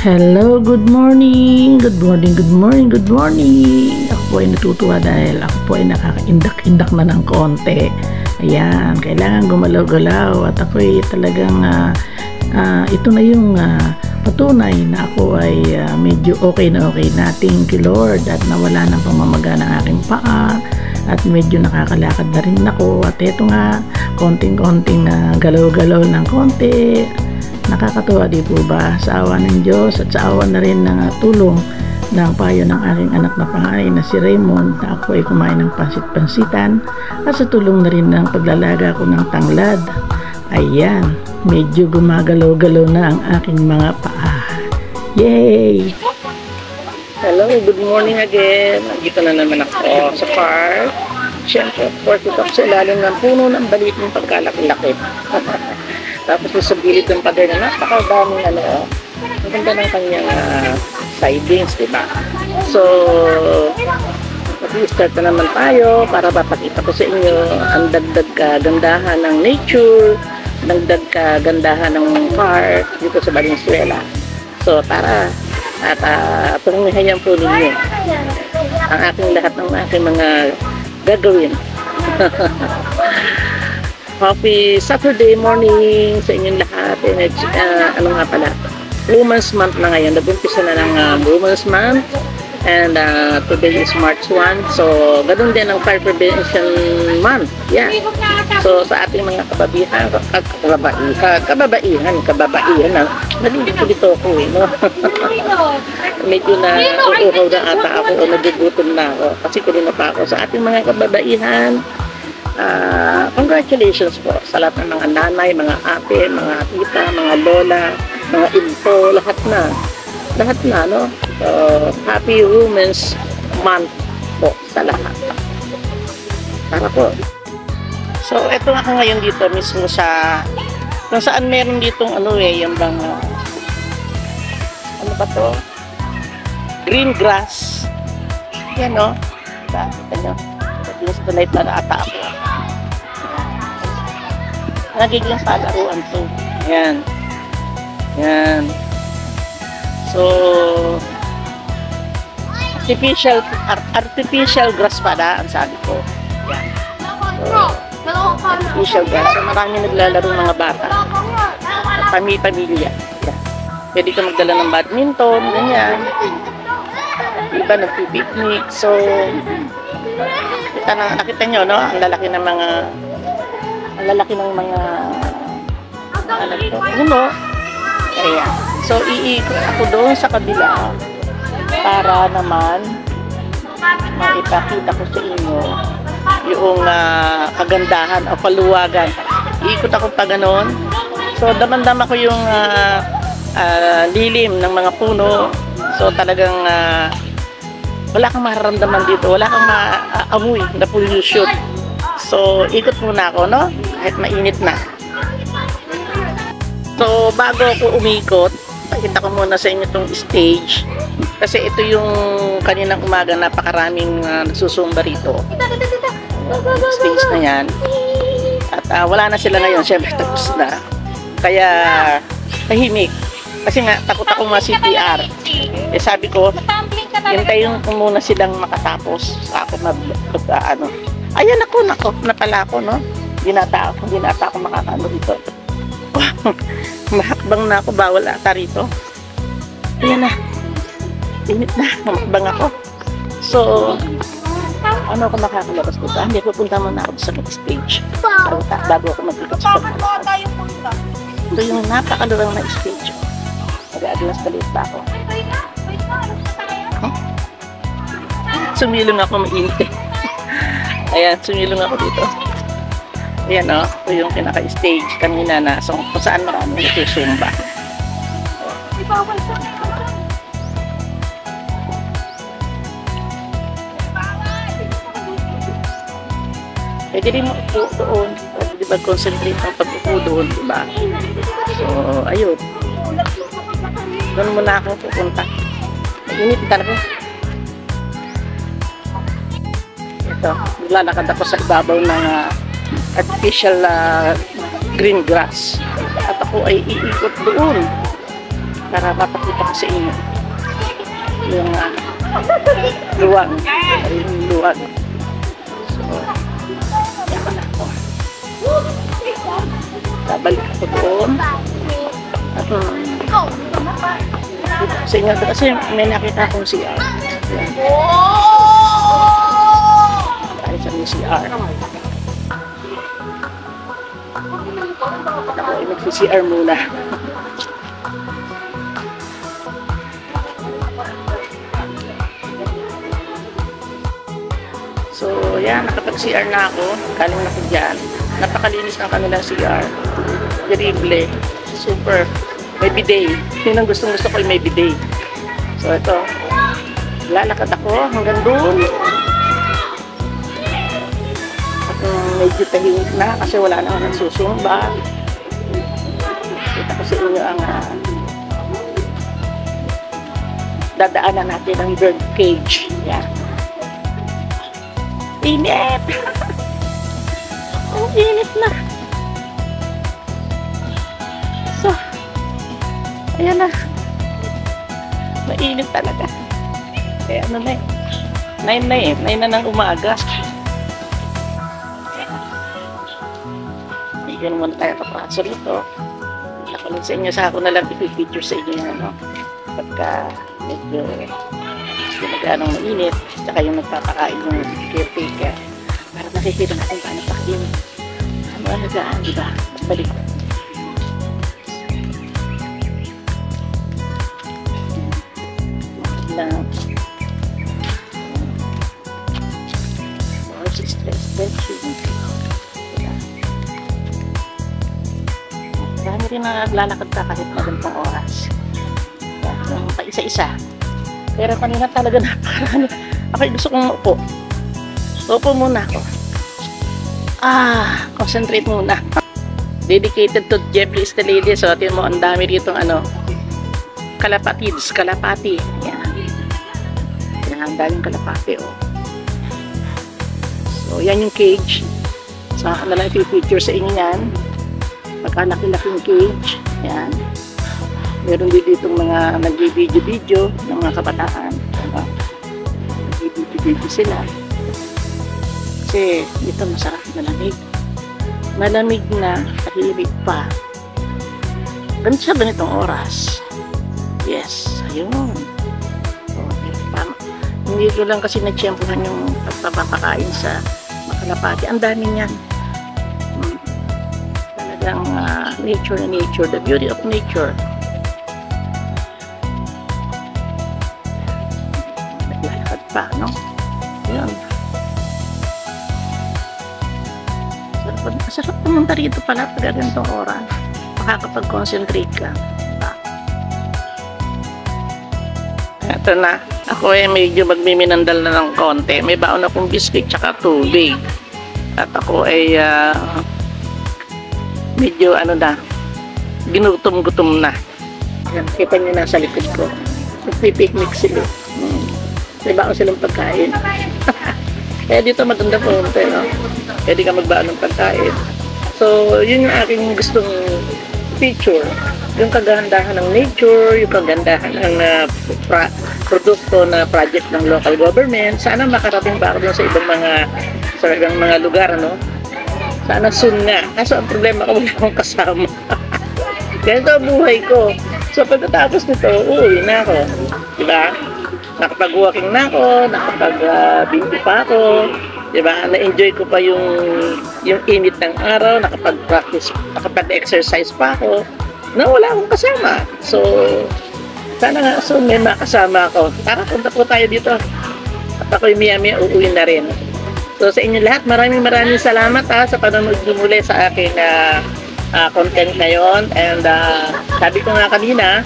Hello, good morning, good morning, good morning, good morning. Ako po ay natutuwa dahil ako po ay nakaka-indak-indak na ng konti. Ayan, kailangan gumalaw-galaw at ako ay talagang ito na yung patunay na ako ay medyo okay na okay na. Thank you Lord at nawala ng pamamaga ng aking paa at medyo nakakalakad na rin ako at ito nga konting-konting galaw-galaw ng konti. Nakakatuwa di po ba? Sa awa ng Diyos at sa awa na rin ng tulong ng payo ng aking anak na panganay na si Raymond na ako ay kumain ng pansit-pansitan at sa tulong na rin ng paglalaga ko ng tanglad. Ayan, medyo gumagalaw-galaw na ang aking mga paa. Yay! Hello, good morning again. Nandito na naman ako sa park. Siyempre, porkit ako sa ilalim ng puno ng balitong pagkalaki-laki. Tapos sa gilid ng pader na napakadaming ang ganda ng kanyang sidings, diba? So, mag-start na naman tayo para mapakita ko sa inyo ang dagdag kagandahan ng nature, dagdag kagandahan ng park dito sa Valenzuela. So, tara at pangyayahan po ninyo ang aking lahat ng aking mga gagawin. Happy Saturday morning sa inyong lahat. Ano nga pala, Women's Month na ngayon. Nag-umpisa na ng Women's Month and today is March 1. So, ganun din ang Fire Prevention Month. Yeah. So, sa ating mga kababaihan, nalilito dito ako no? Medyo na uuhaw na ata ako o nagugutom na ako kasi kulina pa ako sa ating mga kababaihan. Congratulations po sa lahat ng mga nanay, mga ate, mga tita, mga lola, mga info, lahat na, no? Happy Women's Month po sa lahat. Tara po. So, eto ako ngayon dito mismo sa kung saan meron ditong yung bang ano ba to? Green grass. Yan, no? Kita nyo? Sa light na ata ako. Nagiging palaruan to. Ayan. Ayan. So, artificial grass pala ang sabi ko. Ayan. So, artificial grass. So, marami naglalaro mga bata. Pamilya. Ayan. Pwede ka magdala ng badminton, ganyan. Iba nagpipiknik. So, nakita nyo, no? Ang lalaki ng mga puno. Ayan. So, iikot ako doon sa kabila para naman maipakita ko sa inyo yung kagandahan o paluwagan. Iikot ako pa ganon. So, damang-dama ko yung lilim ng mga puno. So, talagang wala kang mararamdaman dito, wala kang maamoy na pollution. So, ikot muna ako, no? Kahit mainit na. So, bago ako umikot, pakita ko muna sa inyo itong stage. Kasi ito yung kaninang umaga, napakaraming nagsusumba rito. Stage na yan. At wala na sila ngayon, syempre tapos na. Kaya, tahimik. Kasi nga, takot ako ma-CPR. Eh, sabi ko, hintayin ko muna silang makatapos sa ako ayan ako na pala ako, no? Dinata ako makakaano dito. Mahakbang na ako, bawal ata rito. Ayan na, init na, mamakbang ako. So, ano ako makakalabas dito? Hindi, pupunta muna ako sa stage bago ako mag-ikot sa pagkakas. Ito yung napakalurang na stage. Mag-aadlas palit pa ako. Sumilong ako, mainit. Ayan, sumilong ako dito. Ayan, o. Ito yung pinaka-stage kanina na kung saan maraming nagsusumba. Pwede rin upo doon. Pwede mag-concentrate ang pag-upo doon, diba? So, ayun. Doon muna ako pupunta. Init talaga. Ito, naglalakad ako sa ibabaw ng artificial green grass. At ako ay iikot doon. para mapakita ko sa inyo yung luwag. Yung luwag. So, yaman ako. Babalik ako doon. At sa inyo, kasi may nakita akong CR. Tayo sa CR. Ako ay magsi-CR muna. So, yan, nakapag-CR na ako. Galing na ko dyan. Napakalinis ng kanilang CR. Terrible. Super. May bidet. Yun ang gustong-gusto ko, may bidet. So, ito. Lalakad ako hanggang doon. At medyo tahimik na kasi wala na akong susumba. Kita ko sa inyo ang dadaanan natin ang bird cage. Yan. Init! Ang init na. So, ayan na. Mainit talaga. Kaya ano na eh. 9 na eh. 9 na ng umaga. Hindi naman tayo kapaso rito. Ako lang sa inyo. Sa ako na lang ipipicture sa inyo yung ano. Pagka medyo gumagano'ng mainit. Tsaka yung nagpapakain yung caretaker. Para nakikita natin paano pakin. Ano alagaan, diba? Balik. Na stress stretching. Marami rin na naglalakad ka kahit magandang oras. Yung pa-isa-isa. Pero kanina talaga napakarami. Ako gusto kong upo. Upo muna ako. Concentrate muna. Dedicated to Jeffrey Estelide. So, atin mo, ang dami dito kalapati. Yan. Ang daming kalapati, oh. So, yan yung cage. So, ako na lang i-feature sa inyo yan. Pagka-laki-laking cage. Yan. Meron din dito mga nag-video-video ng mga kabataan. Nag-video sila. Kasi dito masarap, malamig. Malamig na, tahimik pa. Ganito siya ganitong oras. Yes, ayun. Hindi ko lang kasi nagtiyempuhan yung pagpapakain sa makalapati. Ang dami niyan. Talagang nature na nature. The beauty of nature. Naglalakad pa, no? Yun. Sarap pumunta rito pala pag ganitong oras. Makakapag-concentrate ka. Ito na. Ako ay medyo magmiminandal na ng konti. May baon akong biscuit tsaka tubig. At ako ay medyo ginutom-gutom na. Yan, kita nyo na sa likod ko. Nagpipiknik sila. May baon silang pagkain. Kaya dito maganda pumunta, no? Pwede ka magbaon ng pagkain. So, yun yung aking gustong feature. Yung kagandahan ng nature, yung kagandahan ng produkto na project ng local government. Sana makarating pa ako dun sa ibang mga lugar, no? Sana soon nga. Kaso ang problema ko, wala akong kasama. Ganito ang buhay ko. So pagkatapos nito, uuwi na ako. Diba? Nakapag-walking na ako, nakapag-binti pa ako. Diba? Na-enjoy ko pa yung init ng araw, nakapag-practice, nakapag-exercise pa ako. Na wala akong kasama. So, sana nga soon may makasama ako. Tara, punta po tayo dito. At ako'y maya-maya uuwi na rin. So, sa inyo lahat, maraming salamat sa panonood muli sa aking content ngayon. And sabi ko nga kanina,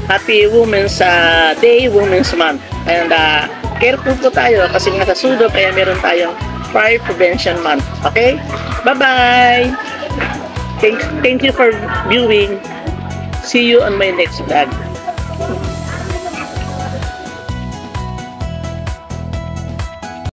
Happy Women's Day, Women's Month. And careful po tayo kasi nga sa sudo, kaya meron tayong Fire Prevention Month. Okay? Bye-bye! Thank you for viewing. See you on my next vlog.